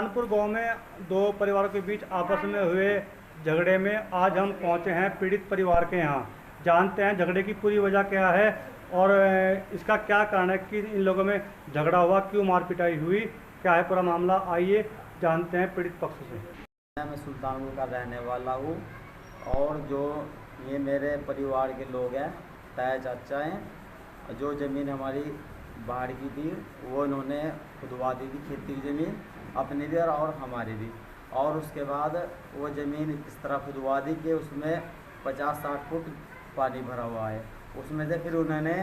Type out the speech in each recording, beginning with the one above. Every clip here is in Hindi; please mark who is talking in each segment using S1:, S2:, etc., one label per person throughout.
S1: सुल्तानपुर गांव में दो परिवारों के बीच आपस में हुए झगड़े में आज हम पहुंचे हैं पीड़ित परिवार के यहाँ। जानते हैं झगड़े की पूरी वजह क्या है और इसका क्या कारण है कि इन लोगों में झगड़ा हुआ, क्यों मार पिटाई हुई, क्या है पूरा मामला। आइए जानते हैं पीड़ित पक्ष से।
S2: मैं सुल्तानपुर का रहने वाला हूँ और जो ये मेरे परिवार के लोग हैं, ताया चाचा हैं। जो ज़मीन हमारी बाहर की थी वो इन्होंने खुदवा दी थी, खेती की ज़मीन अपनी भी और हमारी भी। और उसके बाद वो ज़मीन इस तरह खुदवा दी कि उसमें 50-60 फुट पानी भरा हुआ है। उसमें से फिर उन्होंने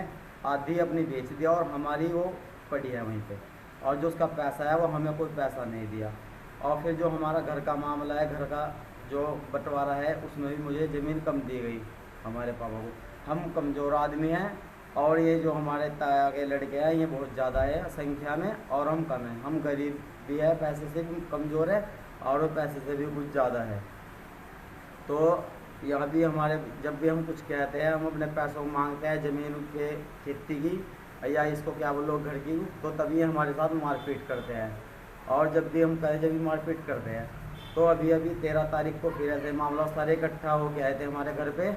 S2: आधी अपनी बेच दिया और हमारी वो पड़ी है वहीं पे। और जो उसका पैसा है वो हमें कोई पैसा नहीं दिया। और फिर जो हमारा घर का मामला है, घर का जो बंटवारा है, उसमें भी मुझे ज़मीन कम दी गई हमारे पापा को। हम कमज़ोर आदमी हैं और ये जो हमारे ताया के लड़के हैं ये बहुत ज़्यादा है संख्या में और हम कम हैं। हम गरीब भी है, पैसे से भी कमज़ोर है और वो पैसे से भी कुछ ज़्यादा है। तो यहाँ भी हमारे जब भी हम कुछ कहते हैं, हम अपने पैसों को मांगते हैं ज़मीन के खेती की या इसको क्या बोलो घर की, तो तभी हमारे साथ मारपीट करते हैं। और जब भी हम कहे जब भी मारपीट करते हैं तो अभी 13 तारीख को फिर ऐसे मामला सारे इकट्ठा हो के आए थे हमारे घर पे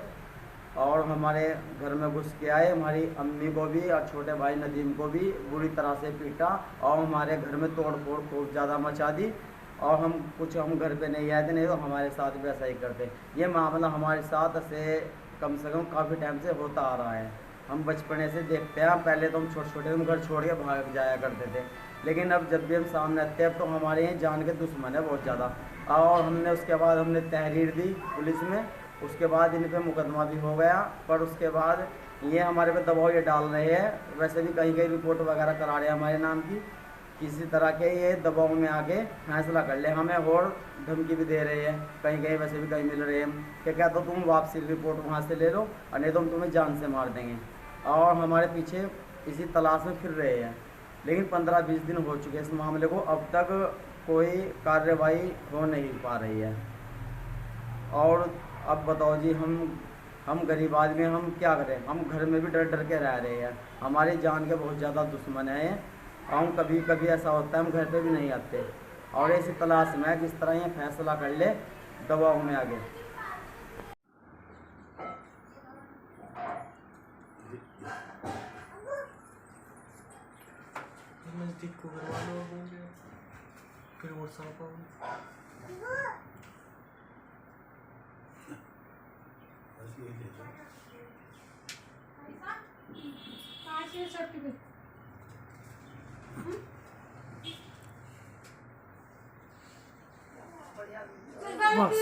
S2: और हमारे घर में घुस के आए। हमारी अम्मी को भी और छोटे भाई नदीम को भी बुरी तरह से पीटा और हमारे घर में तोड़ फोड़ खूब ज़्यादा मचा दी। और हम घर पे नहीं आए थे, नहीं तो हमारे साथ भी ऐसा ही करते। ये मामला हमारे साथ से कम काफ़ी टाइम से होता आ रहा है। हम बचपने से देखते हैं। पहले तो हम छोटे छोटे हम घर छोड़ के भाग जाया करते थे, लेकिन अब जब भी हम सामने आते हैं तो हमारे यहाँ जान के दुश्मन है बहुत ज़्यादा। और हमने उसके बाद हमने तहरीर दी पुलिस में, उसके बाद इन पे मुकदमा भी हो गया। पर उसके बाद ये हमारे पे दबाव ये डाल रहे हैं, वैसे भी कहीं कहीं रिपोर्ट वगैरह करा रहे हैं हमारे नाम की, किसी तरह के ये दबाव में आके फैसला कर ले हमें। और धमकी भी दे रहे हैं, कहीं कहीं वैसे भी कहीं मिल रहे हैं कि क्या तो तुम वापसी रिपोर्ट वहाँ से ले लो और नहीं तो हम तुम्हें जान से मार देंगे। और हमारे पीछे इसी तलाश में फिर रहे हैं। लेकिन 15-20 दिन हो चुके इस मामले को, अब तक कोई कार्रवाई हो नहीं पा रही है। और अब बताओ जी, हम गरीब आदमी, हम क्या करें। हम घर में भी डर डर के रह रहे हैं, हमारी जान के बहुत ज़्यादा दुश्मन हैं। हम कभी कभी ऐसा होता है हम घर पे भी नहीं आते और ऐसी तलाश में किस तरह ये फैसला कर ले दबाव में आगे।
S3: नज़दीक को घर वालों हो गया फिर वो साफ बस।